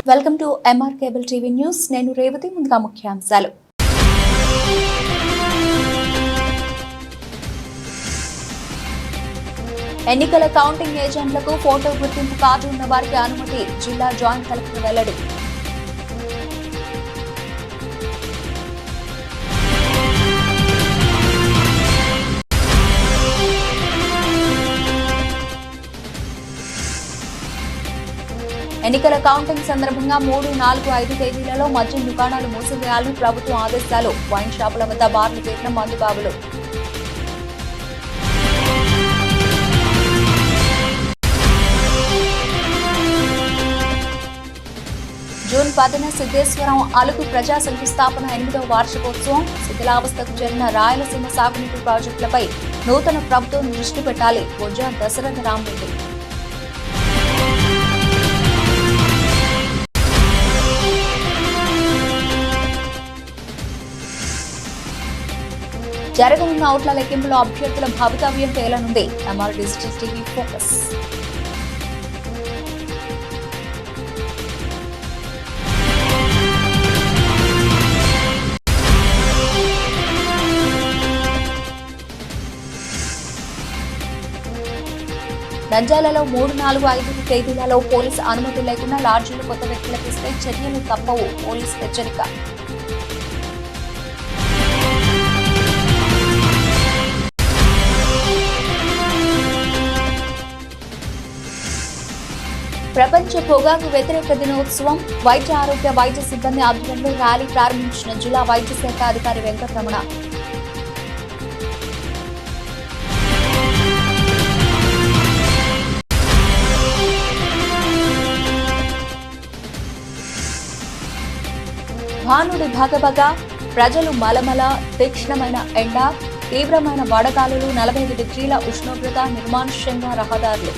Welcome to MR cable TV news. నేను రేవతి. ముందుగా ముఖ్యాంశాలు. ఎన్నికల కౌంటింగ్ ఏజెంట్లకు ఫోటో గుర్తింపు కార్డు ఉన్న వారికి అనుమతి. జిల్లా జాయింట్ కలెక్టర్ వెల్లడి. ఎన్నికల కౌంటింగ్ సందర్భంగా 3, 4, 5 తేదీలలో మద్యం దుకాణాలు మూసివేయాలని ప్రభుత్వం ఆదేశాలు. వైన్ షాపుల వద్ద బార్లు పెట్టిన మందుబాబులు. జూన్ 10న సిద్ధేశ్వరం అలుగు ప్రజా శంకుస్థాపన 8వ వార్షికోత్సవం. శిథిలావస్థకు చేరిన రాయలసీమ సాగునీటి ప్రాజెక్టులపై నూతన ప్రభుత్వం దృష్టి పెట్టాలి. బొజ్జ దశరథ రామరెడ్డి. జరగనున్న ఓట్ల లెక్కింపులో అభ్యర్థుల భవితవ్యం తేలనుంది. M R digital TV focus. నంద్యాలలో 3, 4, 5 తేదీలలో పోలీసు అనుమతి లేకుండా లాడ్జీలు కొత్త వ్యక్తులకు ఇస్తే చర్యలు తప్పవు. పోలీసు హెచ్చరిక. ప్రపంచ పొగాకు వ్యతిరేక దినోత్సవం. వైద్య ఆరోగ్య వైద్య సిబ్బంది ఆధ్వర్యంలో ర్యాలీ ప్రారంభించిన జిల్లా వైద్య శాఖ అధికారి వెంకటరమణ. భానుడి భగభగ. ప్రజలు మలమల. తీక్ష్ణమైన ఎండ. తీవ్రమైన వడగాలులు. 45 డిగ్రీల ఉష్ణోగ్రత. నిర్మానుష్యంగా రహదారులు.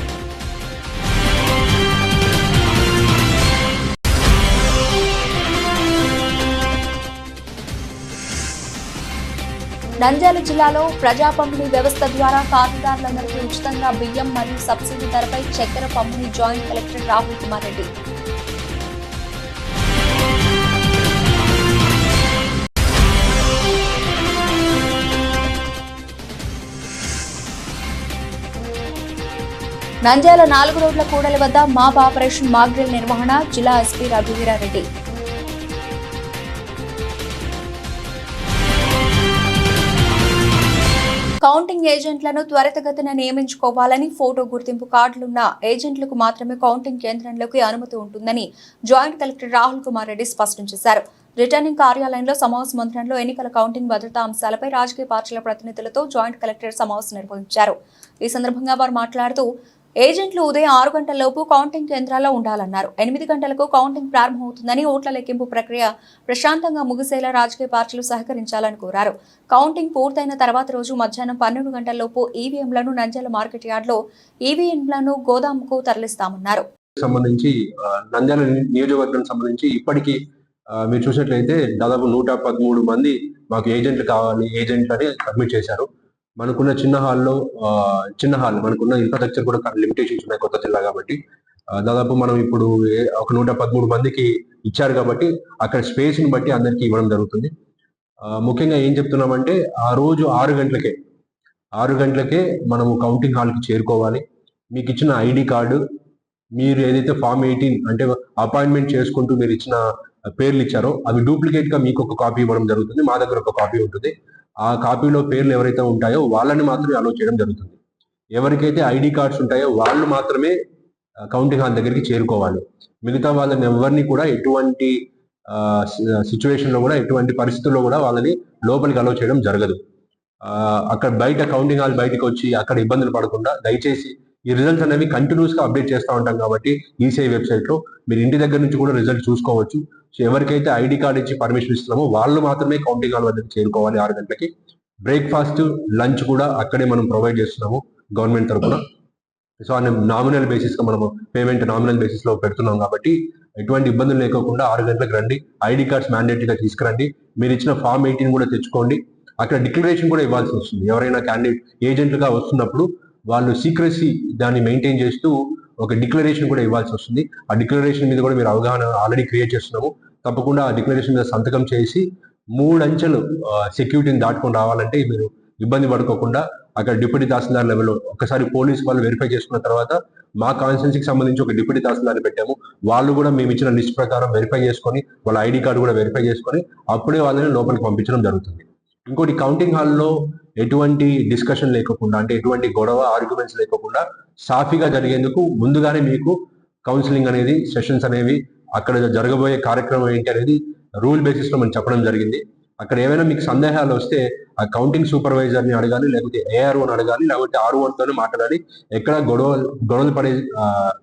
నంద్యాల జిల్లాలో ప్రజా పంపిణీ వ్యవస్థ ద్వారా ఖాతాదారులందరికీ ఉచితంగా బియ్యం మరియు సబ్సిడీ ధరపై చక్కెర పంపిణీ. Joint collector Rahul Kumar Reddy. నంద్యాల 4 రోడ్ల కూడలి వద్ద మాప్ ఆపరేషన్ మాగ్రిల్ నిర్వహణ. జిల్లా ఎస్పీ రఘువీరారెడ్డి. కౌంటింగ్ ఏజెంట్లను త్వరితగతిన నియమించుకోవాలని, ఫోటో గుర్తింపు కార్డులున్న ఏజెంట్లకు మాత్రమే కౌంటింగ్ కేంద్రంలోకి అనుమతి ఉంటుందని జాయింట్ కలెక్టర్ రాహుల్ కుమార్ రెడ్డి స్పష్టం చేశారు. రిటర్నింగ్ కార్యాలయంలో సమావేశ మందిరంలో ఎన్నికల కౌంటింగ్ భద్రతా అంశాలపై రాజకీయ పార్టీల ప్రతినిధులతో జాయింట్ కలెక్టర్ సమావేశం నిర్వహించారు. ఈ సందర్భంగా వారు మాట్లాడుతూ ఏజెంట్లు ఉదయం 6 గంటలలోపు కౌంటింగ్ కేంద్రాల్లో ఉండాలన్నారు. 8 గంటలకు కౌంటింగ్ ప్రారంభమవుతుందని, ఓట్ల లెక్కింపు ప్రక్రియ ప్రశాంతంగా ముగిసేలా రాజకీయ పార్టీలు సహకరించాలని కోరారు. కౌంటింగ్ పూర్తయిన తర్వాత రోజు మధ్యాహ్నం 12 గంటలలోపు ఈవీఎంలను నంద్యాల మార్కెట్ యార్డ్లో ఈవీఎంలను గోదాముకు తరలిస్తామన్నారు. సంబంధించి నంద్యాల నియోజకవర్గం సంబంధించి ఇప్పటికీ మీరు చూసినట్లయితే దాదాపు 113 మంది మాకు ఏజెంట్లు కావాలి, ఏజెంట్ అని సబ్మిట్ చేశారు. మనకున్న చిన్న హాల్ మనకున్న ఇన్ఫ్రాస్ట్రక్చర్ కూడా లిమిటేషన్స్ ఉన్నాయి కొత్త జిల్లా కాబట్టి. దాదాపు మనం ఇప్పుడు ఒక 113 మందికి ఇచ్చారు కాబట్టి అక్కడ స్పేస్ ని బట్టి అందరికీ ఇవ్వడం జరుగుతుంది. ముఖ్యంగా ఏం చెప్తున్నామంటే ఆ రోజు 6 గంటలకే మనము కౌంటింగ్ హాల్కి చేరుకోవాలి. మీకు ఇచ్చిన ఐడి కార్డు, మీరు ఏదైతే ఫామ్ 18 అంటే అపాయింట్మెంట్ చేసుకుంటూ మీరు ఇచ్చిన పేర్లు ఇచ్చారో అవి డూప్లికేట్ గా మీకు ఒక కాపీ ఇవ్వడం జరుగుతుంది. మా దగ్గర ఒక కాపీ ఉంటుంది. ఆ కాపీలో పేర్లు ఎవరైతే ఉంటాయో వాళ్ళని మాత్రమే అలో చేయడం జరుగుతుంది. ఎవరికైతే ఐడి కార్డ్స్ ఉంటాయో వాళ్ళు మాత్రమే కౌంటింగ్ హాల్ దగ్గరికి చేరుకోవాలి. మిగతా వాళ్ళని ఎవరిని కూడా ఎటువంటి సిచ్యువేషన్లో కూడా, ఎటువంటి పరిస్థితుల్లో కూడా వాళ్ళని లోపలికి అలో చేయడం జరగదు. అక్కడ బయట కౌంటింగ్ హాల్ బయటకు వచ్చి అక్కడ ఇబ్బందులు పడకుండా దయచేసి ఈ రిజల్ట్స్ అనేవి కంటిన్యూస్ గా అప్డేట్ చేస్తూ ఉంటాం కాబట్టి ఈసీఐ వెబ్సైట్ లో మీరు ఇంటి దగ్గర నుంచి కూడా రిజల్ట్ చూసుకోవచ్చు. సో ఎవరికైతే ఐడి కార్డ్ ఇచ్చి పర్మిషన్ ఇస్తున్నామో వాళ్ళు మాత్రమే కౌంటింగ్ హాల్ వద్దకు చేరుకోవాలి 6 గంటలకి. బ్రేక్ఫాస్ట్, లంచ్ కూడా అక్కడే మనం ప్రొవైడ్ చేస్తున్నాము గవర్నమెంట్ తరఫున. సో నామినల్ బేసిస్ గా మనము పేమెంట్ నామినల్ బేసిస్ లో పెడుతున్నాం కాబట్టి ఎటువంటి ఇబ్బందులు లేకుండా 6 గంటలకు రండి. ఐడి కార్డ్స్ మ్యాండేటరీగా తీసుకురండి. మీరు ఇచ్చిన ఫామ్ 18 కూడా తెచ్చుకోండి. అక్కడ డిక్లరేషన్ కూడా ఇవ్వాల్సి వస్తుంది. ఎవరైనా క్యాండిడేట్ ఏజెంట్లుగా వస్తున్నప్పుడు వాళ్ళు సీక్రెసీ దాన్ని మెయింటైన్ చేస్తూ ఒక డిక్లరేషన్ కూడా ఇవ్వాల్సి వస్తుంది. ఆ డిక్లరేషన్ మీద కూడా మీరు అవగాహన ఆల్రెడీ క్రియేట్ చేస్తున్నాము. తప్పకుండా ఆ డిక్లరేషన్ మీద సంతకం చేసి 3 అంచెలు సెక్యూరిటీని దాటుకొని రావాలంటే మీరు ఇబ్బంది పడుకోకుండా అక్కడ డిప్యూటీ తహసీల్దార్ లెవెల్లో ఒకసారి పోలీస్ వాళ్ళు వెరిఫై చేసుకున్న తర్వాత మా కాన్స్టిట్యున్సీకి సంబంధించి ఒక డిప్యూటీ తహసీల్దార్ని పెట్టాము. వాళ్ళు కూడా మేము ఇచ్చిన లిస్ట్ ప్రకారం వెరిఫై చేసుకొని వాళ్ళ ఐడి కార్డు కూడా వెరిఫై చేసుకొని అప్పుడే వాళ్ళని లోపలికి పంపించడం జరుగుతుంది. ఇంకోటి, కౌంటింగ్ హాల్లో ఎటువంటి డిస్కషన్ లేకుండా, అంటే ఎటువంటి గొడవ ఆర్గ్యుమెంట్స్ లేకుండా సాఫీగా జరిగేందుకు ముందుగానే మీకు కౌన్సిలింగ్ అనేది, సెషన్స్ అనేవి, అక్కడ జరగబోయే కార్యక్రమం ఏంటి అనేది రూల్ బేసిస్ లో మనం చెప్పడం జరిగింది. అక్కడ ఏమైనా మీకు సందేహాలు వస్తే ఆ కౌంటింగ్ సూపర్వైజర్ని అడగాలి, లేకపోతే ఏఆర్ఓని అడగాలి, లేకపోతే ఆర్ఓతోనే మాట్లాడాలి. ఎక్కడ గొడవలు పడే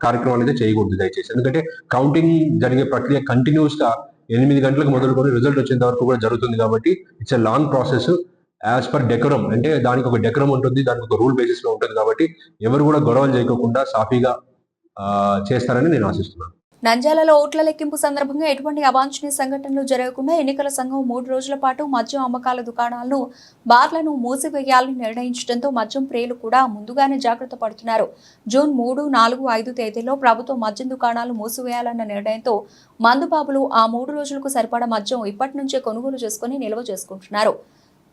కార్యక్రమం అనేది చేయకూడదు దయచేసి. ఎందుకంటే కౌంటింగ్ జరిగే ప్రక్రియ కంటిన్యూస్ గా 8 గంటలకు మొదలుకొని రిజల్ట్ వచ్చేంత వరకు కూడా జరుగుతుంది. కాబట్టి it's a long process. As per decorum, అంటే దానికి ఒక డెకరం ఉంటుంది, దానికి ఒక రూల్ బేసిస్ లో ఉంటుంది. కాబట్టి ఎవరు కూడా గొడవలు చేయకుండా సాఫీగా చేస్తారని నేను ఆశిస్తున్నాను. నంద్యాలలో ఓట్ల లెక్కింపు సందర్భంగా ఎటువంటి అవాంఛనీయ సంఘటనలు జరగకుండా ఎన్నికల సంఘం 3 రోజుల పాటు మద్యం అమ్మకాల దుకాణాలను, బార్లను మూసివేయాలని నిర్ణయించడంతో మద్యం ప్రియులు కూడా ముందుగానే జాగ్రత్త పడుతున్నారు. జూన్ 3, 4, 5 తేదీల్లో ప్రభుత్వం మద్యం దుకాణాలు మూసివేయాలన్న నిర్ణయంతో మందుబాబులు ఆ 3 రోజులకు సరిపడా మద్యం ఇప్పటి నుంచే కొనుగోలు చేసుకుని నిల్వ చేసుకుంటున్నారు.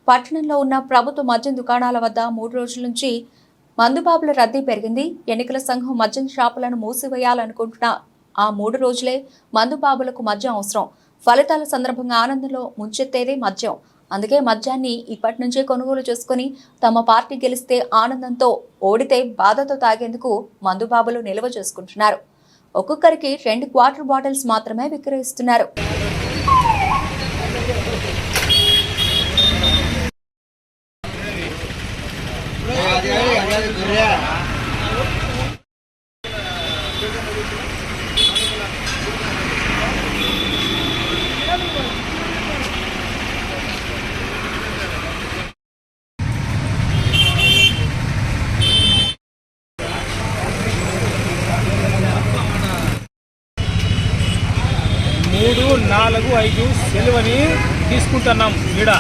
పట్టణంలో ఉన్న ప్రభుత్వ మద్యం దుకాణాల వద్ద 3 రోజుల నుంచి మందుబాబుల రద్దీ పెరిగింది. ఎన్నికల సంఘం మద్యం షాపులను మూసివేయాలనుకుంటున్న ఆ 3 రోజులే మందుబాబులకు మద్యం అవసరం. ఫలితాల సందర్భంగా ఆనందంలో ముంచెత్తేదే మద్యం. అందుకే మద్యాన్ని ఇప్పటి నుంచే కొనుగోలు చేసుకుని తమ పార్టీ గెలిస్తే ఆనందంతో, ఓడితే బాధతో తాగేందుకు మందుబాబులు నిల్వ చేసుకుంటున్నారు. ఒక్కొక్కరికి 2 క్వార్టర్ బాటిల్స్ మాత్రమే విక్రయిస్తున్నారు. మూడు, 4, 5 సెలవుని తీసుకుంటున్నాం. ఈడ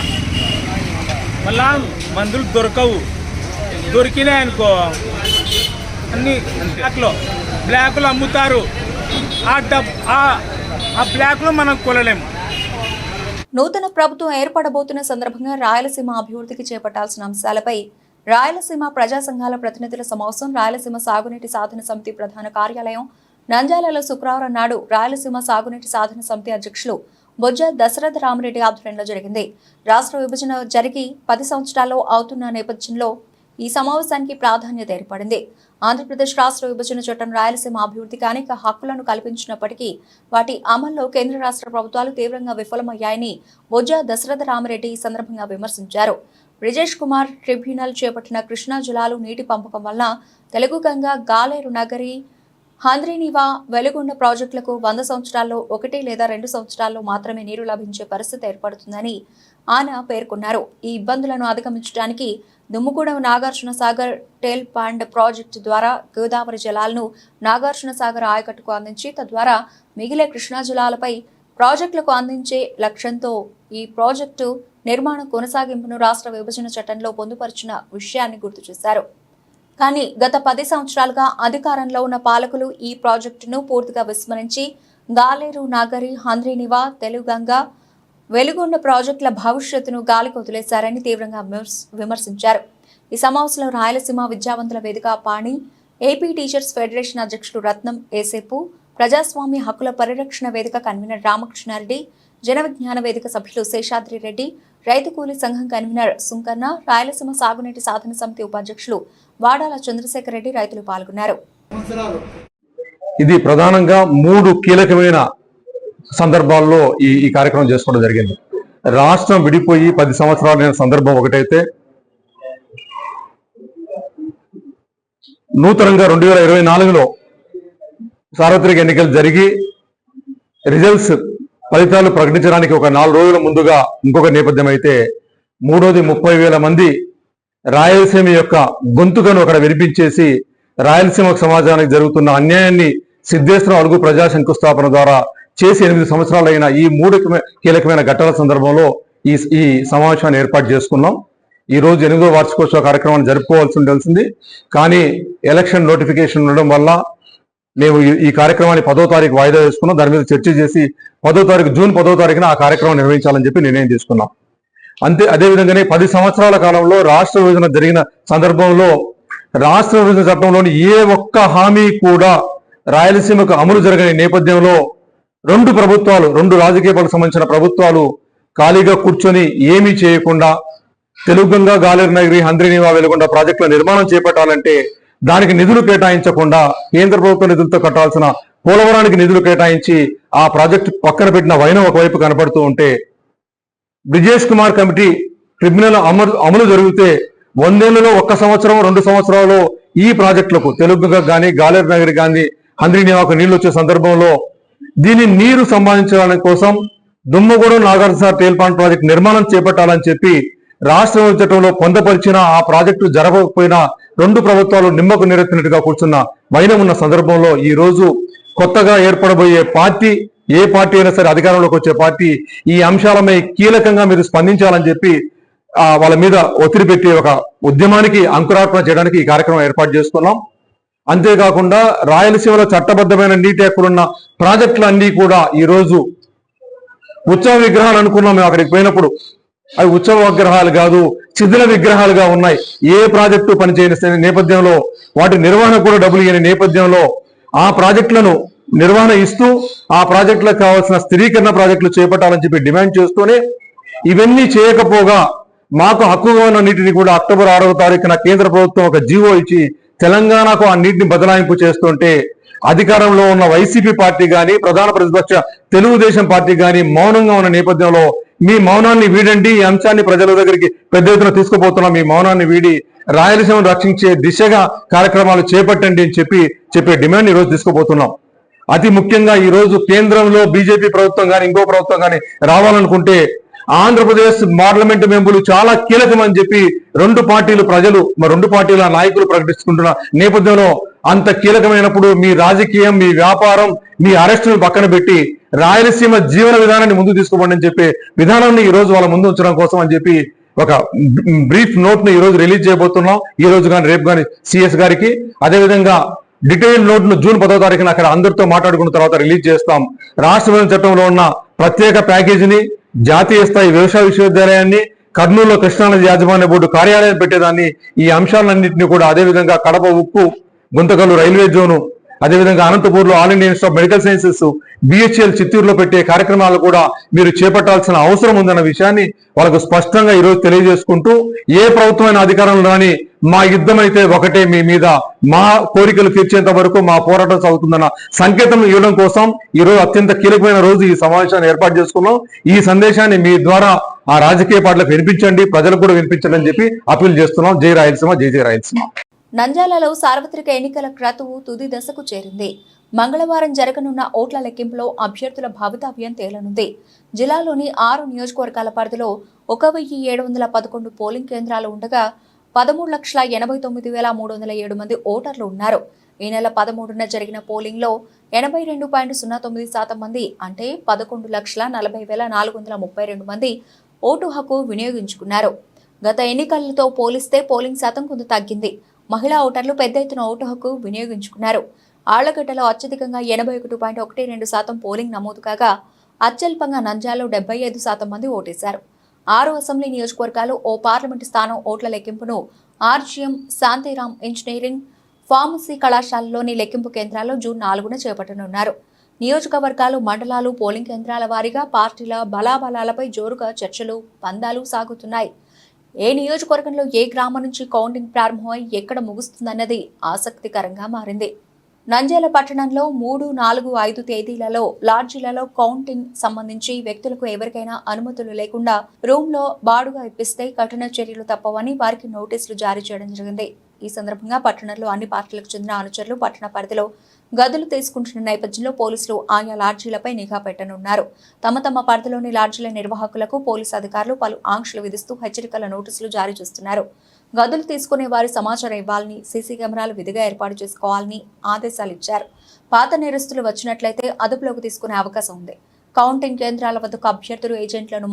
మళ్ళా మందులు దొరకవు. దొరికినాయనుకో అన్ని బ్లాక్లో అమ్ముతారు. ఆ బ్లాక్లో మనం కొనలేము. నూతన ప్రభుత్వం ఏర్పడబోతున్న సందర్భంగా రాయలసీమ అభివృద్ధికి చేపట్టాల్సిన అంశాలపై రాయలసీమ ప్రజా సంఘాల ప్రతినిధుల సమావేశం రాయలసీమ సాగునీటి సాధన సమితి ప్రధాన కార్యాలయం నంద్యాలలో శుక్రవారం నాడు రాయలసీమ సాగునీటి సాధన సమితి అధ్యక్షులు బొజ్జ దశరథ రామరెడ్డి ఆధ్వర్యంలో జరిగింది. రాష్ట్ర విభజన జరిగి 10 సంవత్సరాల్లో అవుతున్న నేపథ్యంలో ఈ సమావేశానికి ప్రాధాన్యత ఏర్పడింది. ఆంధ్రప్రదేశ్ రాష్ట్ర విభజన చట్టం రాయలసీమ అభివృద్ధికి అనేక హక్కులను కల్పించినప్పటికీ వాటి అమల్లో కేంద్ర రాష్ట్ర ప్రభుత్వాలు తీవ్రంగా విఫలమయ్యాయని బొజ్జ దశరథ రామరెడ్డి ఈ సందర్భంగా విమర్శించారు. బ్రిజేష్ కుమార్ ట్రిబ్యునల్ చేపట్టిన కృష్ణా జలాలు నీటి పంపకం వల్ల తెలుగు గంగ, గాలేరు నగరి, హంద్రీనివా, వెలుగొండ ప్రాజెక్టులకు 100 సంవత్సరాల్లో 1 లేదా 2 సంవత్సరాల్లో మాత్రమే నీరు లభించే పరిస్థితి ఏర్పడుతుందని ఆయన పేర్కొన్నారు. ఈ ఇబ్బందులను అధిగమించడానికి దుమ్ముగూడెం నాగార్జున సాగర్ టేల్ పాండ్ ప్రాజెక్టు ద్వారా గోదావరి జలాలను నాగార్జున సాగర్ ఆయకట్టుకు అందించి తద్వారా మిగిలే కృష్ణా జలాలపై ప్రాజెక్టులకు అందించే లక్ష్యంతో ఈ ప్రాజెక్టు నిర్మాణం కొనసాగింపును రాష్ట్ర విభజన చట్టంలో పొందుపరిచిన విషయాన్ని గుర్తు చేశారు. కానీ గత 10 సంవత్సరాలుగా అధికారంలో ఉన్న పాలకులు ఈ ప్రాజెక్టును పూర్తిగా విస్మరించి గాలేరు నగరి, హంద్రీనివా, తెలుగంగ, వెలుగొండ ప్రాజెక్టుల భవిష్యత్తును గాలికి వదిలేశారని తీవ్రంగా విమర్శించారు. ఈ సమావేశంలో రాయలసీమ విద్యావంతుల వేదిక పాణి, ఏపీ టీచర్స్ ఫెడరేషన్ అధ్యక్షుడు రత్నం ఏసేపు, ప్రజాస్వామ్య హక్కుల పరిరక్షణ వేదిక కన్వీనర్ రామకృష్ణారెడ్డి, జన విజ్ఞాన వేదిక సభ్యులు శేషాద్రి రెడ్డి, రైతు కూలీ సంఘం కన్వీనర్ సుంకన్న, రాయలసీమ సాగునీటి సాధన సమితి ఉపాధ్యక్షులు వాడాల చంద్రశేఖర్ రెడ్డి రైతులు పాల్గొన్నారు. ఇది ప్రధానంగా 3 కీలకమైన సందర్భాల్లో ఈ కార్యక్రమం చేసుకోవడం జరిగింది. రాష్ట్రం విడిపోయి 10 సంవత్సరాలైన సందర్భం ఒకటైతే, నూతనంగా 2024లో సార్వత్రిక ఎన్నికలు జరిగి రిజల్ట్స్ ఫలితాలు ప్రకటించడానికి ఒక 4 రోజుల ముందుగా ఇంకొక నేపథ్యం అయితే, మూడోది 30,000 మంది రాయలసీమ యొక్క గొంతుకను అక్కడ వినిపించేసి రాయలసీమ సమాజానికి జరుగుతున్న అన్యాయాన్ని సిద్ధేశ్వరం అలుగు ప్రజా శంకుస్థాపన ద్వారా చేసి 8 సంవత్సరాలైన ఈ 3 కీలకమైన ఘట్టాల సందర్భంలో ఈ సమావేశాన్ని ఏర్పాటు చేసుకున్నాం. ఈ రోజు 8వ వార్షికోత్సవ కార్యక్రమాన్ని జరుపుకోవాల్సి ఉండాల్సింది. కానీ ఎలక్షన్ నోటిఫికేషన్ ఉండడం వల్ల మేము ఈ కార్యక్రమాన్ని 10వ తారీఖు వాయిదా వేసుకున్నాం. దాని మీద చర్చ చేసి జూన్ 10వ తారీఖున ఆ కార్యక్రమం నిర్వహించాలని చెప్పి నిర్ణయం తీసుకున్నాం. అదేవిధంగానే 10 సంవత్సరాల కాలంలో రాష్ట్ర విభజన జరిగిన సందర్భంలో రాష్ట్ర విభజన చట్టంలోని ఏ ఒక్క హామీ కూడా రాయలసీమకు అమలు జరగని నేపథ్యంలో రెండు రాజకీయ పార్టీలకు సంబంధించిన ప్రభుత్వాలు ఖాళీగా కూర్చొని ఏమీ చేయకుండా తెలుగుగంగా, గాలేరు నగరి, హంద్రీనీవా, వెలుగొండ ప్రాజెక్టుల నిర్మాణం చేపట్టాలంటే దానికి నిధులు కేటాయించకుండా కేంద్ర ప్రభుత్వ నిధులతో కట్టాల్సిన పోలవరానికి నిధులు కేటాయించి ఆ ప్రాజెక్టు పక్కన పెట్టిన వైనం ఒకవైపు కనపడుతూ ఉంటే, బ్రిజేష్ కుమార్ కమిటీ ట్రిబ్యునల్ అమలు జరిగితే 100 ఏళ్లలో 1 సంవత్సరం 2 సంవత్సరాల్లో ఈ ప్రాజెక్టులకు తెలుగుగంగా కానీ, గాలేరు నగరి కానీ, హంద్రీనీవాకు నీళ్లు వచ్చే సందర్భంలో దీని నీరు సంపాదించడానికి కోసం దుమ్మగూడెం నాగార్జునసాగర్ టేల్పాండ్ ప్రాజెక్టు నిర్మాణం చేపట్టాలని చెప్పి రాష్ట్ర చట్టంలో పొందపరిచిన ఆ ప్రాజెక్టు జరగకపోయినా 2 ప్రభుత్వాలు నిమ్మకు నీరెత్తినట్టుగా కూర్చున్న వైనం ఉన్న సందర్భంలో ఈ రోజు కొత్తగా ఏర్పడబోయే పార్టీ, ఏ పార్టీ అయినా సరే అధికారంలోకి వచ్చే పార్టీ, ఈ అంశాలపై కీలకంగా మీరు స్పందించాలని చెప్పి వాళ్ళ మీద ఒత్తిడి పెట్టి ఒక ఉద్యమానికి అంకురార్పణ చేయడానికి ఈ కార్యక్రమం ఏర్పాటు చేసుకున్నాం. అంతేకాకుండా రాయలసీమలో చట్టబద్ధమైన నీటి హక్కులున్న ప్రాజెక్టులన్నీ కూడా ఈ రోజు ఉత్సవ విగ్రహాలు అనుకున్నాం. మేము అక్కడికి పోయినప్పుడు అవి ఉత్సవ విగ్రహాలు కాదు, శిథిల విగ్రహాలుగా ఉన్నాయి. ఏ ప్రాజెక్టు పనిచేయని నేపథ్యంలో, వాటి నిర్వహణ కూడా డబ్బులు ఇవ్వని నేపథ్యంలో ఆ ప్రాజెక్టులను నిర్వహణ ఇస్తూ ఆ ప్రాజెక్టులకు కావాల్సిన స్థిరీకరణ ప్రాజెక్టులు చేపట్టాలని చెప్పి డిమాండ్ చేస్తూనే, ఇవన్నీ చేయకపోగా మాకు హక్కుగా ఉన్న నీటిని కూడా అక్టోబర్ 6వ తారీఖున కేంద్ర ప్రభుత్వం ఒక జీవో ఇచ్చి తెలంగాణకు ఆ నీటిని బదలాయింపు చేస్తుంటే, అధికారంలో ఉన్న వైసీపీ పార్టీ కానీ, ప్రధాన ప్రతిపక్ష తెలుగుదేశం పార్టీ కానీ మౌనంగా ఉన్న నేపథ్యంలో మీ మౌనాన్ని వీడండి, ఈ అంశాన్ని ప్రజల దగ్గరికి పెద్ద ఎత్తున తీసుకుపోతున్నాం, మీ మౌనాన్ని వీడి రాయలసీమను రక్షించే దిశగా కార్యక్రమాలు చేపట్టండి అని చెప్పే డిమాండ్ ఈ రోజు తీసుకుపోతున్నాం. అతి ముఖ్యంగా ఈ రోజు కేంద్రంలో బీజేపీ ప్రభుత్వం కానీ, ఇంకో ప్రభుత్వం కానీ రావాలనుకుంటే ఆంధ్రప్రదేశ్ పార్లమెంటు మెంబర్లు చాలా కీలకమని చెప్పి 2 పార్టీలు ప్రజలు, 2 పార్టీల నాయకులు ప్రకటించుకుంటున్న నేపథ్యంలో అంత కీలకమైనప్పుడు మీ రాజకీయం, మీ వ్యాపారం, మీ అరెస్టులు పక్కన పెట్టి రాయలసీమ జీవన విధానాన్ని ముందు తీసుకోండి అని చెప్పి విధానాన్ని ఈ రోజు వాళ్ళ ముందు ఉంచడం కోసం అని చెప్పి ఒక బ్రీఫ్ నోట్ ను ఈ రోజు రిలీజ్ చేయబోతున్నాం. ఈ రోజు కానీ రేపు కానీ సిఎస్ గారికి, అదేవిధంగా డీటెయిల్ నోట్ ను జూన్ 10వ తారీఖున అక్కడ అందరితో మాట్లాడుకున్న తర్వాత రిలీజ్ చేస్తాం. రాష్ట్ర విభజన చట్టంలో ఉన్న ప్రత్యేక ప్యాకేజీని, జాతీయ స్థాయి వ్యవసాయ విశ్వవిద్యాలయాన్ని, కర్నూలులో కృష్ణానది యాజమాన్య బోర్డు కార్యాలయం పెట్టేదాన్ని, ఈ అంశాలన్నింటినీ కూడా, అదేవిధంగా కడప ఉక్కు, గుంతకల్లు రైల్వే జోను, అదేవిధంగా అనంతపూర్లో all India institute of medical sciences, BHEL చిత్తూరులో పెట్టే కార్యక్రమాలు కూడా మీరు చేపట్టాల్సిన అవసరం ఉందన్న విషయాన్ని వాళ్ళకు స్పష్టంగా ఈ రోజు తెలియజేసుకుంటూ, ఏ ప్రభుత్వమైన అధికారంలో రాని మా యుద్ధం అయితే ఒకటే మీ మీద, మా కోరికలు తీర్చేంత వరకు మా పోరాటం సాగుతుందన్న సంకేతం ఇవ్వడం కోసం ఈ రోజు అత్యంత కీలకమైన రోజు ఈ సమావేశాన్ని ఏర్పాటు చేసుకున్నాం. ఈ సందేశాన్ని మీ ద్వారా ఆ రాజకీయ పార్టీలకు వినిపించండి, ప్రజలకు కూడా వినిపించండి అని చెప్పి అప్పీల్ చేస్తున్నాం. జై రాయలసీమ, జై జై రాయలసీమ. నంద్యాలలో సార్వత్రిక ఎన్నికల క్రతువు తుది దశకు చేరింది. మంగళవారం జరగనున్న ఓట్ల లెక్కింపులో అభ్యర్థుల భవితవ్యం తేలనుంది. జిల్లాలోని 6 నియోజకవర్గాల పరిధిలో 1711 పోలింగ్ కేంద్రాలు ఉండగా 13,89,307 మంది ఓటర్లు ఉన్నారు. ఈ నెల 13న జరిగిన పోలింగ్లో 82.09% మంది, అంటే 11,40,432 మంది ఓటు హక్కు వినియోగించుకున్నారు. గత ఎన్నికలతో పోలిస్తే పోలింగ్ శాతం కొంత తగ్గింది. మహిళా ఓటర్లు పెద్ద ఎత్తున ఓటు హక్కు వినియోగించుకున్నారు. ఆళ్లగడ్డలో అత్యధికంగా 81.12% పోలింగ్ నమోదు కాగా, అత్యల్పంగా నంద్యాలలో 75% మంది ఓటేశారు. 6 అసెంబ్లీ నియోజకవర్గాలు, ఓ పార్లమెంటు స్థానం ఓట్ల లెక్కింపును ఆర్జీఎం, శాంతిరామ్ ఇంజనీరింగ్, ఫార్మసీ కళాశాలలోని లెక్కింపు కేంద్రాల్లో జూన్ 4న చేపట్టనున్నారు. నియోజకవర్గాలు, మండలాలు, పోలింగ్ కేంద్రాల వారీగా పార్టీల బలాబలాలపై జోరుగా చర్చలు, పందాలు సాగుతున్నాయి. ఏ నియోజకవర్గంలో ఏ గ్రామం నుంచి కౌంటింగ్ ప్రారంభమై ఎక్కడ ముగుస్తుందన్నది ఆసక్తికరంగా మారింది. నంద్యాల పట్టణంలో 3, 4, 5 తేదీలలో లాడ్జీలలో కౌంటింగ్ సంబంధించి వ్యక్తులకు ఎవరికైనా అనుమతులు లేకుండా రూమ్లో బాడుగా ఇప్పిస్తే కఠిన చర్యలు తప్పవని వారికి నోటీసులు జారీ చేయడం జరిగింది. ఈ సందర్భంగా పట్టణంలో అన్ని పార్టీలకు చెందిన అనుచరులు పట్టణ పరిధిలో గదులు తీసుకుంటున్న నేపథ్యంలో పోలీసులు ఆయా లాడ్జీలపై నిఘా పెట్టనున్నారు. తమ పరిధిలోని లాడ్జీల నిర్వాహకులకు పోలీసు అధికారులు పలు ఆంక్షలు విధిస్తూ హెచ్చరికల నోటీసులు జారీ చేస్తున్నారు. గదులు తీసుకునే వారి సమాచారం ఇవ్వాలని, సీసీ కెమెరాలు విధిగా ఏర్పాటు చేసుకోవాలని ఆదేశాలు ఇచ్చారు. పాత నేరస్తులు వచ్చినట్లయితే అదుపులోకి తీసుకునే అవకాశం ఉంది. కౌంటింగ్ కేంద్రాల వద్దకు అభ్యర్థులు, ఏజెంట్లను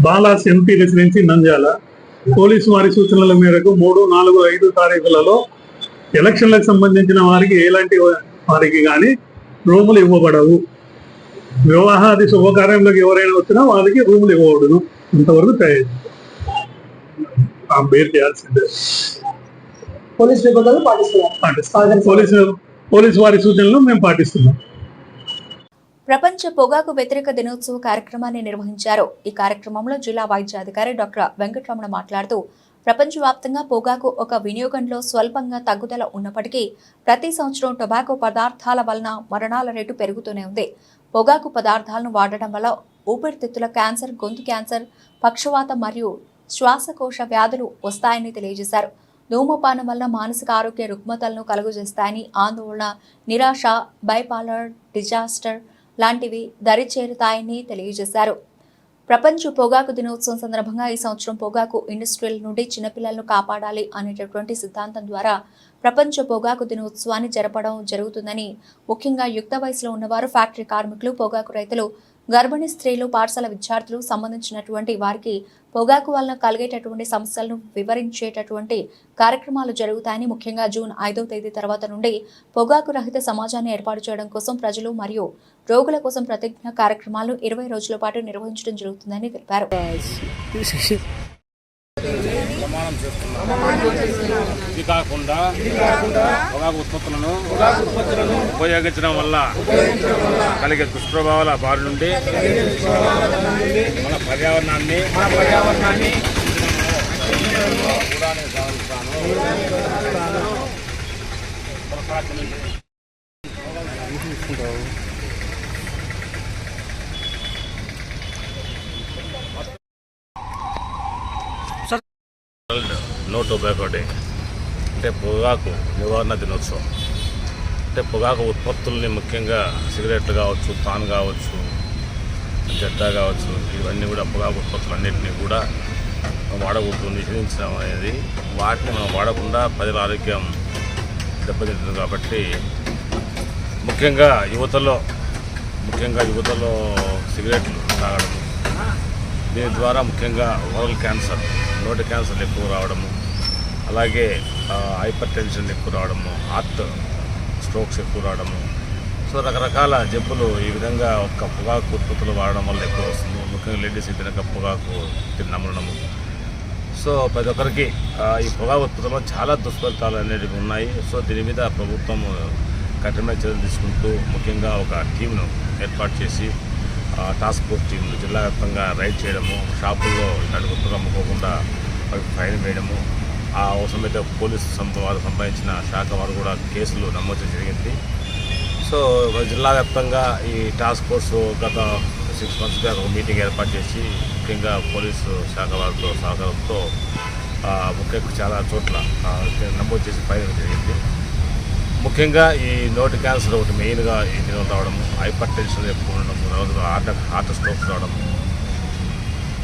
Bala's MP residency Nandyal. Police వారి సూచనల మేరకు 3, 4, 5 తారీఖులలో ఎలక్షన్లకు సంబంధించిన వారికి ఎలాంటి వారికి కానీ రూములు ఇవ్వబడవు. వివాహాది శుభకార్యంలోకి ఎవరైనా వచ్చినా వారికి రూములు ఇవ్వబడును. ఇంతవరకు బేర్ చేయాల్సిందే. పోలీసు వారి సూచనలు మేము పాటిస్తున్నాం. ప్రపంచ పొగాకు వ్యతిరేక దినోత్సవ కార్యక్రమాన్ని నిర్వహించారు. ఈ కార్యక్రమంలో జిల్లా వైద్యాధికారి డాక్టర్ వెంకటరమణ మాట్లాడుతూ ప్రపంచవ్యాప్తంగా పొగాకు ఒక వినియోగంలో స్వల్పంగా తగ్గుదల ఉన్నప్పటికీ ప్రతి సంవత్సరం టొబాకో పదార్థాల వలన మరణాల రేటు పెరుగుతూనే ఉంది. పొగాకు పదార్థాలను వాడటం వల్ల ఊపిరితిత్తుల క్యాన్సర్, గొంతు క్యాన్సర్, పక్షవాతం మరియు శ్వాసకోశ వ్యాధులు వస్తాయని తెలియజేశారు. ధూమపానం వల్ల మానసిక ఆరోగ్య రుగ్మతలను కలుగజేస్తాయని, ఆందోళన, నిరాశ, బైపాలర్ డిజాస్టర్ లాంటివి దరిచేరుతాయని తెలియజేశారు. ప్రపంచ పొగాకు దినోత్సవం సందర్భంగా ఈ సంవత్సరం పొగాకు ఇండస్ట్రీల నుండి చిన్నపిల్లలను కాపాడాలి అనేటటువంటి సిద్ధాంతం ద్వారా ప్రపంచ పొగాకు దినోత్సవాన్ని జరపడం జరుగుతుందని, ముఖ్యంగా యుక్త వయసులో ఉన్నవారు, ఫ్యాక్టరీ కార్మికులు, పొగాకు రైతులు, గర్భిణీ స్త్రీలు, పాఠశాల విద్యార్థులు సంబంధించినటువంటి వారికి పొగాకు వలన కలిగేటటువంటి సమస్యలను వివరించేటటువంటి కార్యక్రమాలు జరుగుతాయని, ముఖ్యంగా జూన్ 5వ తేదీ తర్వాత నుండి పొగాకు రహిత సమాజాన్ని ఏర్పాటు చేయడం కోసం ప్రజలు మరియు రోగుల కోసం ప్రతిజ్ఞ కార్యక్రమాలు 20 రోజుల పాటు నిర్వహించడం జరుగుతుందని తెలిపారు. ఇది కాకుండా పొగాకు ఉత్పత్తులను ఉపయోగించడం వల్ల కలిగే దుష్ప్రభావాల బారి నుండి మన పర్యావరణాన్ని నో టొబాకో డే అంటే పొగాకు నివారణ దినోత్సవం. అంటే పొగాకు ఉత్పత్తుల్ని ముఖ్యంగా సిగరెట్లు కావచ్చు, పాన్ కావచ్చు, జట్టా కావచ్చు, ఇవన్నీ కూడా పొగాకు ఉత్పత్తులన్నింటినీ కూడా వాడకూడదు, నిషేధించడం అనేది. వాటిని మనం వాడకుండా ప్రజల ఆరోగ్యం దెబ్బతింటుంది. కాబట్టి ముఖ్యంగా యువతలో సిగరెట్లు తాగడం, దీని ద్వారా ముఖ్యంగా ఓరల్ క్యాన్సర్, నోటి క్యాన్సర్లు ఎక్కువ రావడము, అలాగే హైపర్ టెన్షన్ ఎక్కువ రావడము, హార్ట్ స్ట్రోక్స్ ఎక్కువ రావడము, సో రకరకాల జబ్బులు ఈ విధంగా ఒక పొగాకు ఉత్పత్తులు వాడడం వల్ల ఎక్కువ వస్తుంది. ముఖ్యంగా లేడీస్ తినక పొగాకు నమలడము. సో ప్రతి ఒక్కరికి ఈ పొగాకు ఉత్పత్తుల్లో చాలా దుష్ఫలితాలు అనేవి ఉన్నాయి. సో దీని మీద ప్రభుత్వం కఠినమైన చర్యలు తీసుకుంటూ ముఖ్యంగా ఒక టీంను ఏర్పాటు చేసి టాస్క్ ఫోర్స్ టీంలు జిల్లా వ్యాప్తంగా రైడ్ చేయడము, షాపుల్లో ఇలాంటి ఉత్పత్తులు అమ్ముకోకుండా వాళ్ళకి ఫైన్ వేయడము, ఆ అవసరమైతే పోలీసు వారు సంబంధించిన శాఖ వారు కూడా కేసులు నమోదు జరిగింది. సో జిల్లా వ్యాప్తంగా ఈ టాస్క్ ఫోర్స్ గత 6 months బ్యాక్ ఒక మీటింగ్ ఏర్పాటు చేసి ముఖ్యంగా పోలీసు శాఖ వారితో సహకారంతో ముఖ్యంగా చాలా చోట్ల నమోదు చేసి ఫైన్ జరిగింది. ముఖ్యంగా ఈ నోటి క్యాన్సర్ ఒకటి మెయిన్గా ఈ దినం రావడము, హైపర్ టెన్షన్ ఎక్కువ ఉండడము, హార్ట్ స్ట్రోక్స్ రావడము.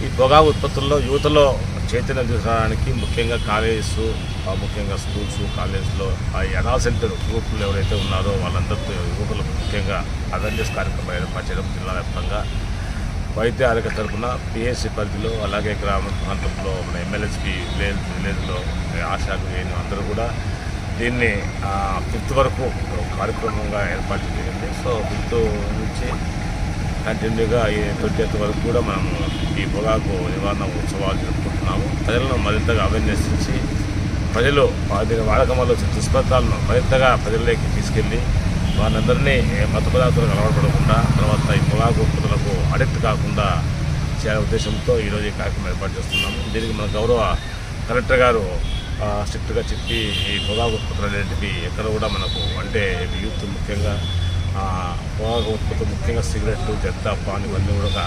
ఈ పొగాకు ఉత్పత్తుల్లో యువతలో చైతన్యం తీసుకురావడానికి ముఖ్యంగా కాలేజెస్, ముఖ్యంగా స్కూల్స్, కాలేజెస్లో అడాలసెంట్ గ్రూపులు ఎవరైతే ఉన్నారో వాళ్ళందరితో యువకులకు ముఖ్యంగా అవేర్నెస్ కార్యక్రమం ఏర్పాటు చేయడం జిల్లా వ్యాప్తంగా వైద్య ఆరోగ్య తరఫున పిఎస్సి పరిధిలో, అలాగే గ్రామ ప్రాంతంలో మన ఎమ్మెల్యేస్పీ విలేజ్లో ఆశాకు వేయని అందరూ కూడా దీన్ని 5th వరకు కార్యక్రమంగా ఏర్పాటు జరిగింది. సో 5th నుంచి కంటిన్యూగా ఈ 20th వరకు కూడా మనము ఈ పొగాకు నివారణ ఉత్సవాలు జరుపుకుంటున్నాము. ప్రజలను మరింతగా అవేర్నెస్ ఇచ్చి ప్రజలు దీని వాడకం వల్ల వచ్చే దుష్ఫలితాలను మరింతగా ప్రజల్లోకి తీసుకెళ్ళి వాళ్ళందరినీ మత్తు పదార్థాలకు అలవాటుపడకుండా, తర్వాత ఈ పొగాకు ఉత్పత్తులకు అడిక్ట్ కాకుండా చేయాలనే ఉద్దేశంతో ఈరోజు ఈ కార్యక్రమం ఏర్పాటు చేస్తున్నాము. దీనికి మన గౌరవ కలెక్టర్ గారు స్ట్రిక్ట్గా చెప్పి ఈ పొగాకు ఉత్పత్తులు అనేటివి ఎక్కడ కూడా మనకు అంటే యూత్ ముఖ్యంగా పొగాకు ఉత్పత్తులు ముఖ్యంగా సిగరెట్లు, జర్దా, పాన్ ఇవన్నీ కూడా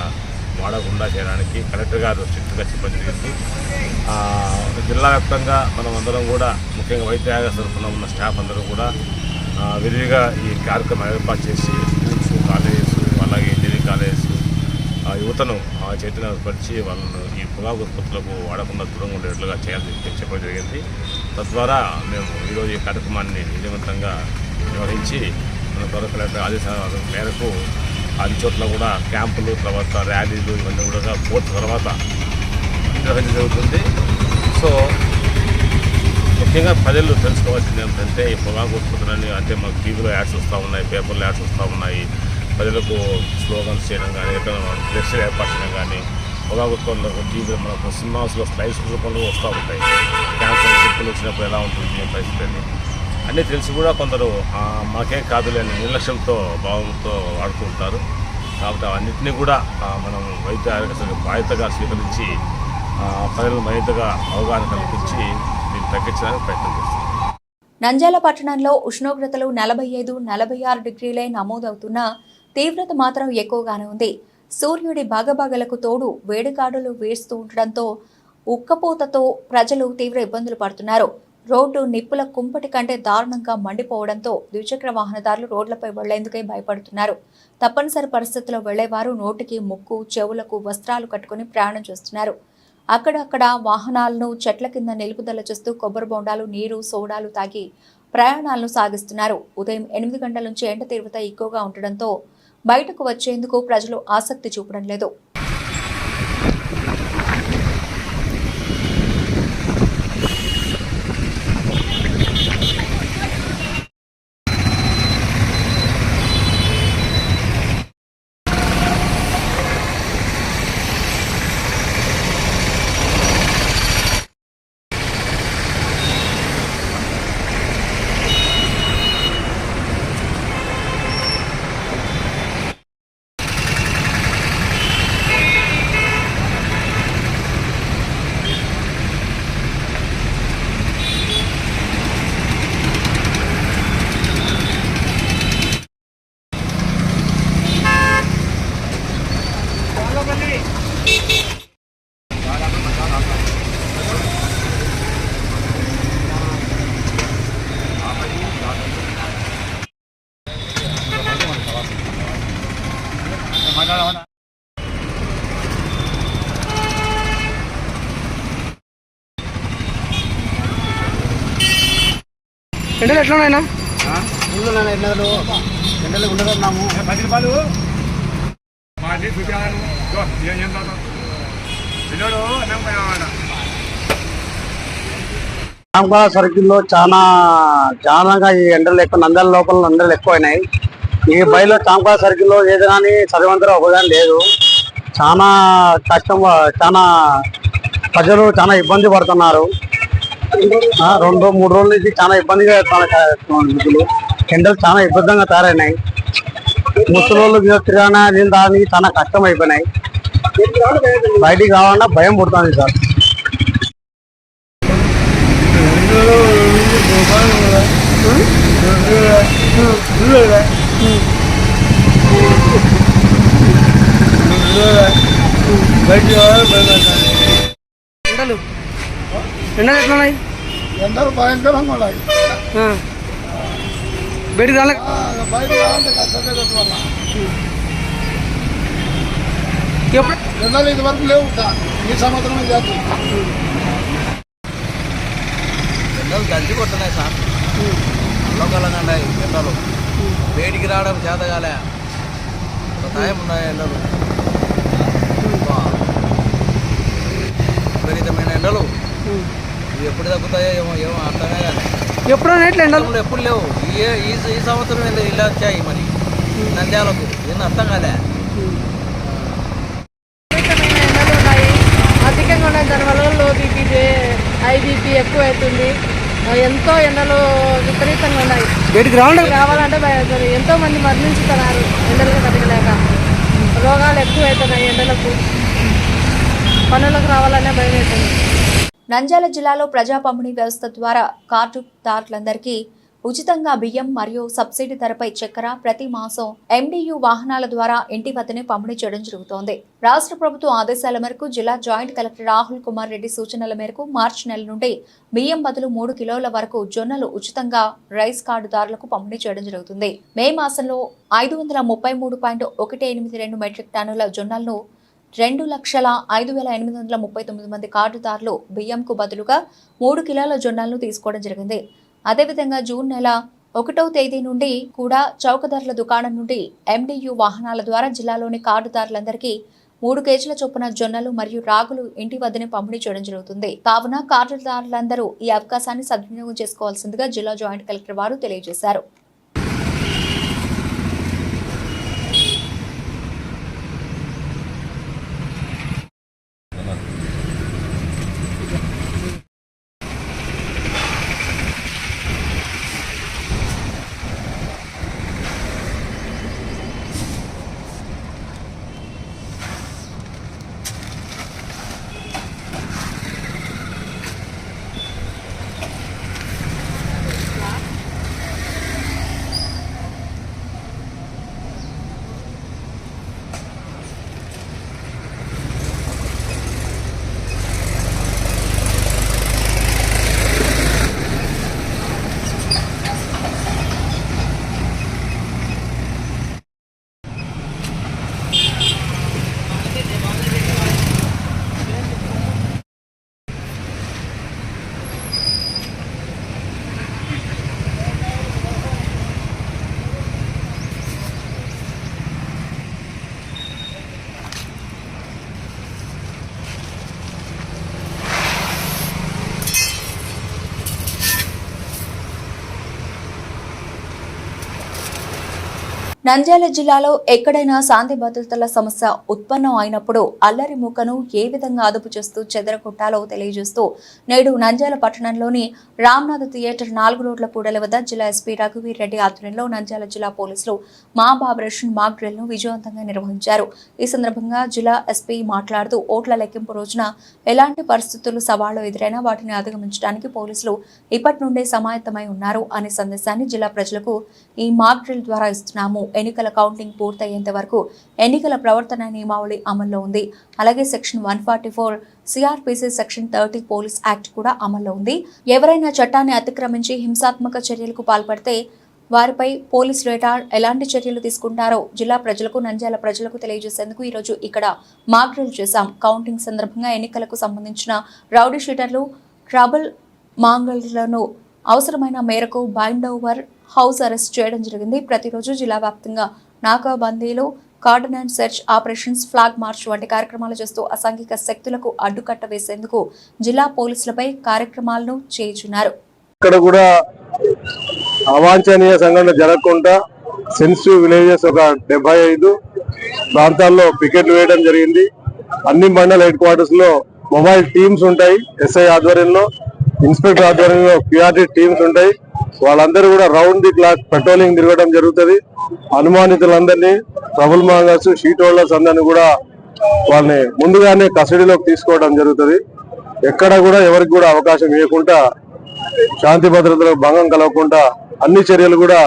వాడకుండా చేయడానికి కలెక్టర్ గారు స్ట్రిక్ట్గా చెప్పడం జరిగింది. జిల్లా వ్యాప్తంగా మనం అందరం కూడా ముఖ్యంగా వైద్య ఆరోగ్య తరఫున ఉన్న స్టాఫ్ అందరూ కూడా విరివిగా ఈ కార్యక్రమం ఏర్పాటు చేసి స్కూల్స్, కాలేజెస్, అలాగే ఇంజనీరింగ్ కాలేజెస్ యువతను చైతన్యపరిచి వాళ్ళను ఈ పొగాకు ఉత్పత్తులకు వాడకుండా దూరంగా ఉండేట్లుగా చేయాలని చెప్పడం జరిగింది. తద్వారా మేము ఈరోజు ఈ కార్యక్రమాన్ని విజయవంతంగా నిర్వహించి మన గౌరవ కలెక్టర్ ఆదేశాల మేరకు అన్ని చోట్ల కూడా క్యాంపులు, తర్వాత ర్యాలీలు ఇవన్నీ కూడా పోర్ట్ తర్వాత నిర్వహించడం జరుగుతుంది. సో ముఖ్యంగా ప్రజలు తెలుసుకోవాల్సింది ఏంటంటే ఈ పొగాకు ఉత్పత్తులని అంటే మనకు టీవీలో యాడ్స్ వస్తూ ఉన్నాయి, పేపర్లో యాడ్స్ వస్తూ ఉన్నాయి. ప్రజలకు స్లోగన్స్ చేయడం కానీ, ఫ్లెక్స్ ఏర్పాటు చేయడం కానీ, పొగాకు ఉత్పత్తులకు టీవీలో మనకు సినిమాస్లో స్లైడ్స్ రూపంలో వస్తూ ఉంటాయి. క్యాన్సర్ చిప్పులు వచ్చినప్పుడు ఎలా ఉంటుంది పరిస్థితి అని అన్నీ తెలిసి కూడా కొందరు మాకేం కాదులే అని నిర్లక్ష్యంతో భావంతో వాడుతూ ఉంటారు. కాబట్టి అవన్నింటినీ కూడా మనం వైద్య ఆరోగ్య శాఖ బాధ్యతగా స్వీకరించి ప్రజలను మరింతగా అవగాహన కల్పించి దీన్ని తగ్గించడానికి ప్రయత్నం చేస్తున్నాం. నంద్యాల పట్టణంలో ఉష్ణోగ్రతలు 45-46 డిగ్రీలే నమోదవుతున్నా తీవ్రత మాత్రం ఎక్కువగానే ఉంది. సూర్యుడి బగబగలకు తోడు వేడిగాడులు వేస్తూ ఉండడంతో ఉక్కపోతతో ప్రజలు తీవ్ర ఇబ్బందులు పడుతున్నారు. రోడ్డు నిప్పుల కుంపటి కంటే దారుణంగా మండిపోవడంతో ద్విచక్ర వాహనదారులు రోడ్లపై వెళ్లేందుకే భయపడుతున్నారు. తప్పనిసరి పరిస్థితుల్లో వెళ్లేవారు నోటికి, ముక్కు, చెవులకు వస్త్రాలు కట్టుకుని ప్రయాణం చేస్తున్నారు. అక్కడక్కడ వాహనాలను చెట్ల కింద నిలుపుదల చేస్తూ కొబ్బరి బొండాలు, నీరు, సోడాలు తాగి ప్రయాణాలను సాగిస్తున్నారు. ఉదయం 8 గంటల నుంచి ఎండ తీవ్రత ఎక్కువగా ఉండడంతో బయటకు వచ్చేందుకు ప్రజలు ఆసక్తి చూపడం లేదు. ఎండలు ఎట్లా ఉన్నాయినా? ఎండలు ఉండదన్నాము. రామకాల సర్కిల్లో చాలా ఈ ఎండలు ఎక్కువ, నంద్యాల లోపల ఎండలు ఎక్కువైనాయి. ఈ బయలు రామకాల సర్కిల్లో ఏదైనా చదివంతరం ఒకదాని లేదు. చాలా కష్టం, చాలా ప్రజలు చాలా ఇబ్బంది పడుతున్నారు. 2-3 రోజుల నుంచి చాలా ఇబ్బందిగా ఎండలు చాలా ఇబ్బందిగా తయారైనాయి. ముసలోళ్ళు తిరగానే దానికి చాలా కష్టం అయిపోయినాయి. బయటికి కావాలన్నా భయం పుడుతుంది సార్. ఎండలు ఎట్లా ఉన్నాయి? ఎండలు భయంకరంగా ఉన్నాయి. బయటికి రాలే. ఎండలు ఇది వరకు లేవు, ఈ సంవత్సరం ఎండలు దంచి కొడుతున్నాయి సార్. లోకలంగా ఉన్నాయి ఎండలు. వేడికి రావడం చేతగాలే, టైం ఉన్నాయి ఎండలు. విపరీతమైన ఎండలు ఇవి ఎప్పుడు తగ్గుతాయో ఏమో అర్థమే కానీ ఎప్పుడైనా ఎట్లా ఎండలు ఎప్పుడు లేవు. ఈ సంవత్సరం ఇలా వచ్చాయి మరి నంద్యాలకు, ఏం అర్థం కాలే. ఎండలు ఉన్నాయి, అధికంగా ఉన్నాయి. దానివల్ల లో బీపీ, హై బీపీ ఎక్కువ అవుతుంది. ఎంతో ఎండలు విపరీతంగా ఉన్నాయి. బయటికి రావాలంటే ఎంతో మంది మరణించుతున్నారు ఎండలకు తగ్గలేక. రోగాలు ఎక్కువ అవుతున్నాయి ఎండలకు. పనులకు రావాలనే భయం అవుతుంది. నంద్యాల జిల్లాలో ప్రజా పంపిణీ వ్యవస్థ ద్వారా కార్డుదారులందరికీ ఉచితంగా బియ్యం మరియు సబ్సిడీ ధరపై చక్కెర ప్రతి మాసం MDU వాహనాల ద్వారా ఇంటి వద్దనే పంపిణీ చేయడం జరుగుతోంది. రాష్ట్ర ప్రభుత్వం ఆదేశాల మేరకు జిల్లా జాయింట్ కలెక్టర్ రాహుల్ కుమార్ రెడ్డి సూచనల మేరకు మార్చి నెల నుండి బియ్యం బదులు 3 కిలోల వరకు జొన్నలు ఉచితంగా రైస్ కార్డుదారులకు పంపిణీ చేయడం జరుగుతుంది. మే మాసంలో 533.182 మెట్రిక్ టన్నుల జొన్నలను 2,05,839 మంది కార్డుదారులు బియ్యంకు బదులుగా 3 కిలోల జొన్నలను తీసుకోవడం జరిగింది. అదేవిధంగా జూన్ నెల 1వ తేదీ నుండి కూడా చౌకధరల దుకాణం నుండి MDU వాహనాల ద్వారా జిల్లాలోని కార్డుదారులందరికీ 3 కేజీల చొప్పున జొన్నలు మరియు రాగులు ఇంటి వద్దనే పంపిణీ చేయడం జరుగుతుంది. కావున కార్డుదారులందరూ ఈ అవకాశాన్ని సద్వినియోగం చేసుకోవాల్సిందిగా జిల్లా జాయింట్ కలెక్టర్ వారు తెలియజేశారు. నంద్యాల జిల్లాలో ఎక్కడైనా శాంతి భద్రతల సమస్య ఉత్పన్నం అయినప్పుడు అల్లరి మూకను ఏ విధంగా అదుపు చేస్తూ చెదరగొట్టాలో తెలియజేస్తూ నేడు నంద్యాల పట్టణంలోని రామ్నాథ్ థియేటర్ 4 రోడ్ల కూడలి వద్ద జిల్లా ఎస్పీ రఘువీర్ రెడ్డి ఆధ్వర్యంలో నంద్యాల జిల్లా పోలీసులు మాబ్ ఆపరేషన్ మాక్ డ్రిల్ ను విజయవంతంగా నిర్వహించారు. ఈ సందర్భంగా జిల్లా ఎస్పీ మాట్లాడుతూ ఓట్ల లెక్కింపు రోజున ఎలాంటి పరిస్థితులు సవాళ్లు ఎదురైనా వాటిని అధిగమించడానికి పోలీసులు ఇప్పటి నుండే సమాయత్తమై ఉన్నారు అనే సందేశాన్ని జిల్లా ప్రజలకు ఈ మాక్ డ్రిల్ ద్వారా ఇస్తున్నాము. ఎన్నికల కౌంటింగ్ పూర్తయ్యేంత వరకు ఎన్నికల ప్రవర్తన నియమావళి అమల్లో ఉంది. అలాగే section 144 CrPC section 30 police act కూడా అమల్లో ఉంది. ఎవరైనా చట్టాన్ని అతిక్రమించి హింసాత్మక చర్యలకు పాల్పడితే వారిపై పోలీస్ రేడార్ ఎలాంటి చర్యలు తీసుకుంటారో జిల్లా ప్రజలకు నంద్యాల ప్రజలకు తెలియజేసేందుకు ఈరోజు ఇక్కడ మాక్ డ్రిల్ చేశాం. కౌంటింగ్ సందర్భంగా ఎన్నికలకు సంబంధించిన రౌడీ షీటర్లు ట్రబుల్ మాంగళ్లను అవసరమైన మేరకు బైండ్ ఓవర్ హౌస్ అరెస్ట్ చేయడం జరిగింది. ప్రతిరోజు జిల్లా వ్యాప్తంగా నాకాబందీలు, cordon search operations, flag march వంటి కార్యక్రమాలు చేస్తూ అసాంఘిక శక్తులకు అడ్డుకట్ట వేసేందుకు జిల్లా పోలీసులపై కార్యక్రమాలను చేయుచున్నారు. ఇక్కడ కూడా అవాంఛనీయ సంఘటన జరగకుండా సెన్సిటివ్ విలేజెస్ ఒక 75 ప్రాంతాల్లో పికెట్లు వేయడం జరిగింది. అన్ని మండల హెడ్ క్వార్టర్స్ లో మొబైల్ టీమ్స్ ఉంటాయి. ఎస్ఐ ఆధ్వర్యంలో, ఇన్స్పెక్టర్ ఆధ్వర్యంలో క్యూఆర్టీ టీమ్స్ ఉంటాయి. వాళ్ళందరూ కూడా రౌండ్ ది క్లాక్ పెట్రోలింగ్ తిరగడం జరుగుతుంది. అనుమానితులందరినీ, ట్రబుల్ మాంగర్స్, షీట్ హోల్డర్స్ అందరినీ కూడా వాళ్ళని ముందుగానే కస్టడీలోకి తీసుకోవడం జరుగుతుంది. ఎక్కడ కూడా ఎవరికి కూడా అవకాశం ఇవ్వకుండా, శాంతి భద్రతలకు భంగం కలగకుండా అన్ని చర్యలు కూడా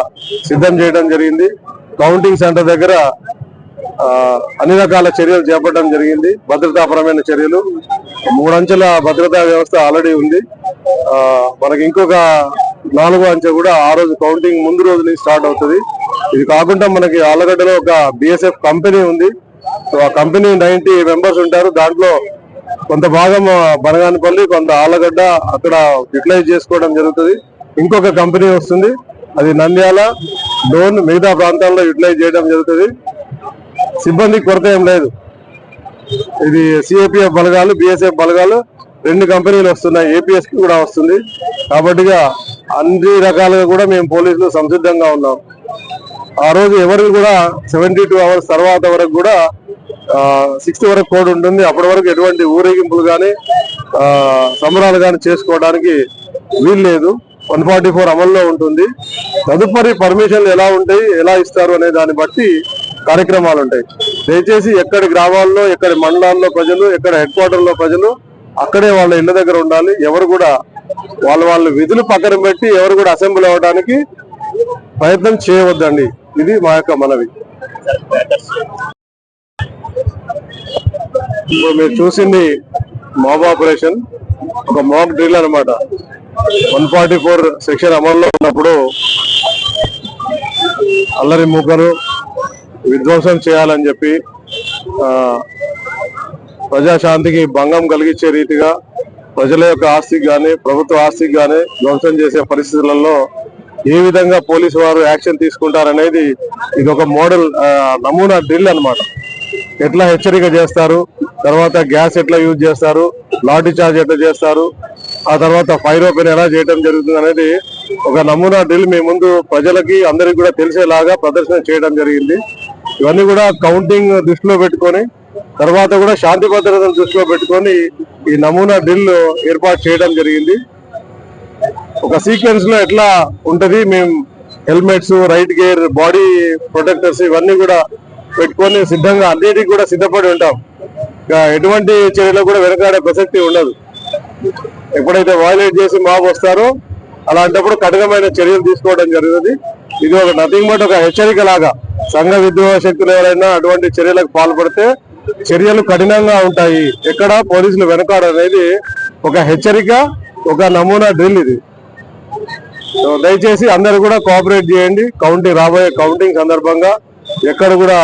సిద్ధం చేయడం జరిగింది. కౌంటింగ్ సెంటర్ దగ్గర అన్ని రకాల చర్యలు చేపట్టడం జరిగింది. భద్రతాపరమైన చర్యలు, 3 అంచెల భద్రతా వ్యవస్థ ఆల్రెడీ ఉంది. మనకి ఇంకొక 4వ అంచె కూడా ఆ రోజు కౌంటింగ్ ముందు రోజు నుంచి స్టార్ట్ అవుతుంది. ఇది కాకుండా మనకి ఆలగడ్డలో ఒక BSF కంపెనీ ఉంది. ఆ కంపెనీ 90 మెంబర్స్ ఉంటారు. దాంట్లో కొంత భాగం బనగానపల్లి, కొంత ఆలగడ్డ అక్కడ యూటిలైజ్ చేసుకోవడం జరుగుతుంది. ఇంకొక కంపెనీ వస్తుంది, అది నంద్యాల, డోన్, మిగతా ప్రాంతాల్లో యూటిలైజ్ చేయడం జరుగుతుంది. సిబ్బంది కొరత ఏం లేదు. ఇది CAPF బలగాలు, BSF బలగాలు 2 కంపెనీలు వస్తున్నాయి. APS కి కూడా వస్తుంది. కాబట్టి అన్ని రకాలుగా కూడా మేము పోలీసులు సంసిద్ధంగా ఉన్నాం. ఆ రోజు ఎవరికి కూడా 72 అవర్స్ తర్వాత వరకు కూడా 6th వరకు కోడ్ ఉంటుంది. అప్పటి వరకు ఎటువంటి ఊరేగింపులు కానీ సంబరాలు కానీ చేసుకోవడానికి వీలు లేదు. 144 అమల్లో ఉంటుంది. తదుపరి పర్మిషన్లు ఎలా ఉంటాయి, ఎలా ఇస్తారు అనే దాన్ని బట్టి కార్యక్రమాలు ఉంటాయి. దయచేసి ఎక్కడి గ్రామాల్లో, ఎక్కడి మండలాల్లో ప్రజలు, ఎక్కడ హెడ్ క్వార్టర్ లో ప్రజలు అక్కడే వాళ్ళ ఇళ్ల దగ్గర ఉండాలి. ఎవరు కూడా వాళ్ళ విధులు పక్కన పెట్టి ఎవరు కూడా అసెంబ్లీ అవ్వడానికి ప్రయత్నం చేయవద్దండి. ఇది మా యొక్క మనవి. ఇప్పుడు మీరు చూసింది మాబ్ ఆపరేషన్, ఒక మాక్ డ్రిల్ అన్నమాట. 144 సెక్షన్ అమల్లో ఉన్నప్పుడు అల్లరి మూకను విధ్వంసం చేయాలని చెప్పి ప్రజాశాంతికి భంగం కలిగించే రీతిగా ప్రజల యొక్క ఆస్తికి కానీ, ప్రభుత్వ ఆస్తికి కానీ ధ్వంసం చేసే పరిస్థితులలో ఏ విధంగా పోలీసు వారు యాక్షన్ తీసుకుంటారనేది ఇది ఒక మోడల్ నమూనా డ్రిల్ అన్నమాట. ఎట్లా హెచ్చరిక చేస్తారు, తర్వాత గ్యాస్ ఎట్లా యూజ్ చేస్తారు, లాఠీ చార్జ్ ఎట్లా చేస్తారు, ఆ తర్వాత ఫైర్ ఓపెన్ ఎలా చేయడం జరుగుతుంది అనేది ఒక నమూనా డ్రిల్ మీ ముందు ప్రజలకి అందరికి కూడా తెలిసేలాగా ప్రదర్శన చేయడం జరిగింది. ఇవన్నీ కూడా కౌంటింగ్ దృష్టిలో పెట్టుకొని తర్వాత కూడా శాంతి భద్రతను దృష్టిలో పెట్టుకొని ఈ నమూనా డ్రిల్ ఏర్పాటు చేయడం జరిగింది. ఒక సీక్వెన్స్ లో ఎట్లా ఉంటది, మేము helmets, right gear, body protectors ఇవన్నీ కూడా పెట్టుకొని సిద్ధంగా అన్నిటికీ కూడా సిద్ధపడి ఉంటాం. ఎటువంటి చర్యలు కూడా వెనకాడే ప్రసక్తి ఉండదు. ఎప్పుడైతే వయలేట్ చేసి మాబ్ వస్తారో అలాంటప్పుడు కఠినమైన చర్యలు తీసుకోవడం జరుగుతుంది. ఇది ఒక నథింగ్ బట్ ఒక హెచ్చరిక లాగా. సంఘ విద్రోహ శక్తులు ఎవరైనా అటువంటి చర్యలకు పాల్పడితే చర్యలు కఠినంగా ఉంటాయి, ఎక్కడ పోలీసులు వెనకాడనేది ఒక హెచ్చరిక, ఒక నమూనా డ్రిల్ ఇది. దయచేసి అందరూ కూడా కోఆపరేట్ చేయండి. రాబోయే కౌంటింగ్ సందర్భంగా ఎక్కడ కూడా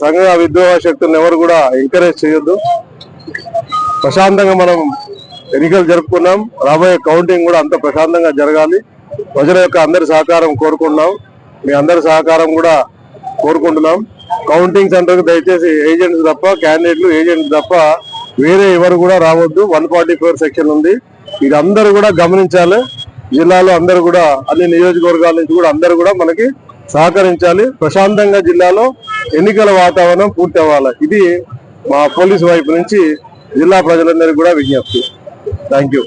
సంఘ విద్రోహ శక్తులను ఎవరు కూడా ఎంకరేజ్ చేయొద్దు. ప్రశాంతంగా మనం ఎన్నికలు జరుపుకున్నాం. రాబోయే కౌంటింగ్ కూడా అంత ప్రశాంతంగా జరగాలి. ప్రజల యొక్క అందరి సహకారం కోరుకుంటున్నాం. మీ అందరి సహకారం కూడా కోరుకుంటున్నాం. కౌంటింగ్ సెంటర్కి దయచేసి ఏజెంట్స్ తప్ప, క్యాండిడేట్లు ఏజెంట్స్ తప్ప వేరే ఎవరు కూడా రావద్దు. 144 సెక్షన్ ఉంది. ఇది అందరూ కూడా గమనించాలి. జిల్లాలో అందరూ కూడా అన్ని నియోజకవర్గాల నుంచి కూడా అందరూ కూడా మనకి సహకరించాలి. ప్రశాంతంగా జిల్లాలో ఎన్నికల వాతావరణం పూర్తి అవ్వాలి. ఇది మా పోలీసు వైపు నుంచి జిల్లా ప్రజలందరికీ కూడా విజ్ఞప్తి. Thank you.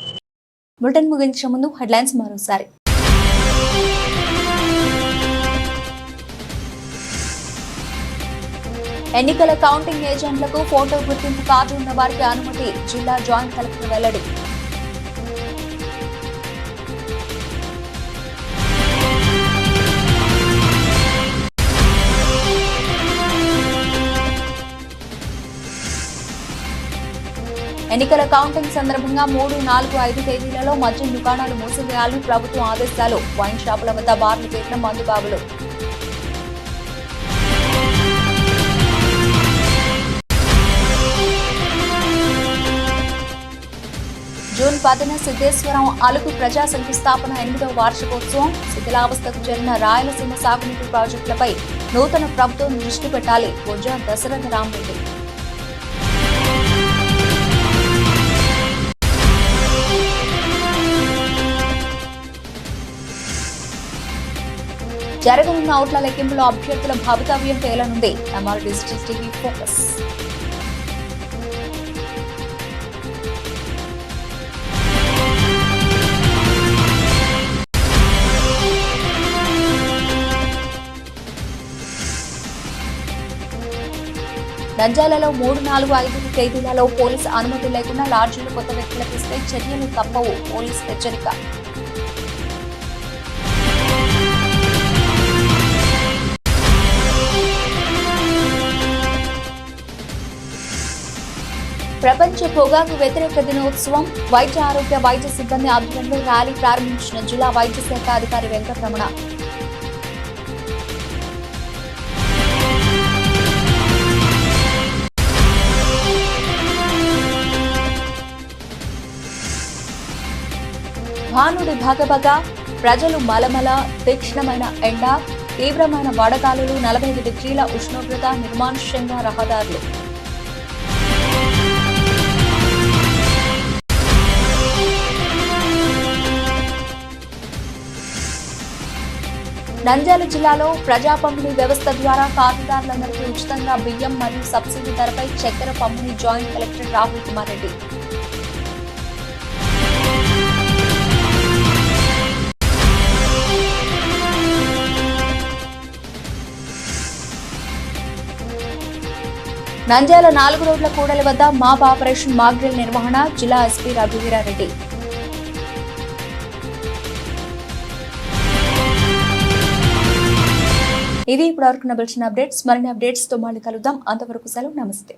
బులెటిన్ ముగించే ముందు హెడ్లైన్స్ మరోసారి. ఎన్నికల కౌంటింగ్ ఏజెంట్లకు ఫోటో గుర్తింపు కార్డు ఉన్న వారికి అనుమతి, జిల్లా జాయింట్ కలెక్టర్ వెల్లడి. ఎన్నికల కౌంటింగ్ సందర్భంగా 3, 4, 5 తేదీలలో మద్యం దుకాణాలు మూసివేయాలని ప్రభుత్వం ఆదేశాలు, వైన్ షాపుల వద్ద బార్లు పెట్టిన మందుబాబులు. జూన్ 10న సిద్ధేశ్వరం అలుగు ప్రజా శంకుస్థాపన 8వ వార్షికోత్సవం. శిథిలావస్థకు చేరిన రాయలసీమ సాగునీటి ప్రాజెక్టులపై నూతన ప్రభుత్వం దృష్టి పెట్టాలి, బొజ్జ దశరథ రామరెడ్డి. జరగనున్న ఓట్ల లెక్కింపులో అభ్యర్థుల భవితవ్యం తేలనుంది. M R digital TV focus. నంద్యాలలో 3, 4, 5 తేదీలలో పోలీసు అనుమతి లేకుండా లాడ్జీలు కొత్త వ్యక్తులకు ఇస్తే చర్యలు తప్పవు, పోలీసు హెచ్చరిక. ప్రపంచ పొగాకు వ్యతిరేక దినోత్సవం. వైద్య ఆరోగ్య వైద్య సిబ్బంది ఆధ్వర్యంలో ర్యాలీ ప్రారంభించిన జిల్లా వైద్య శాఖ అధికారి వెంకటరమణ. భానుడి భగభగ, ప్రజలు మలమల, తీక్ష్ణమైన ఎండ, తీవ్రమైన వడగాలులు, 45 డిగ్రీల ఉష్ణోగ్రత, నిర్మానుష్యంగా రహదారులు. నంద్యాల జిల్లాలో ప్రజా పంపిణీ వ్యవస్థ ద్వారా ఖాతాదారులందరికీ ఉచితంగా బియ్యం మరియు సబ్సిడీ ధరపై చక్కెర పంపిణీ. Joint collector Rahul Kumar Reddy. నంద్యాల 4 రోడ్ల కూడలి వద్ద మాప్ ఆపరేషన్ మాగ్రిల్ నిర్వహణ. జిల్లా ఎస్పీ రఘువీరారెడ్డి. ఇది ఇప్పటివరకు నబిల్చిన అప్డేట్స్. మరిన్ని అప్డేట్స్ తో మళ్ళీ కలుద్దాం. అంతవరకు సెలవు, నమస్తే.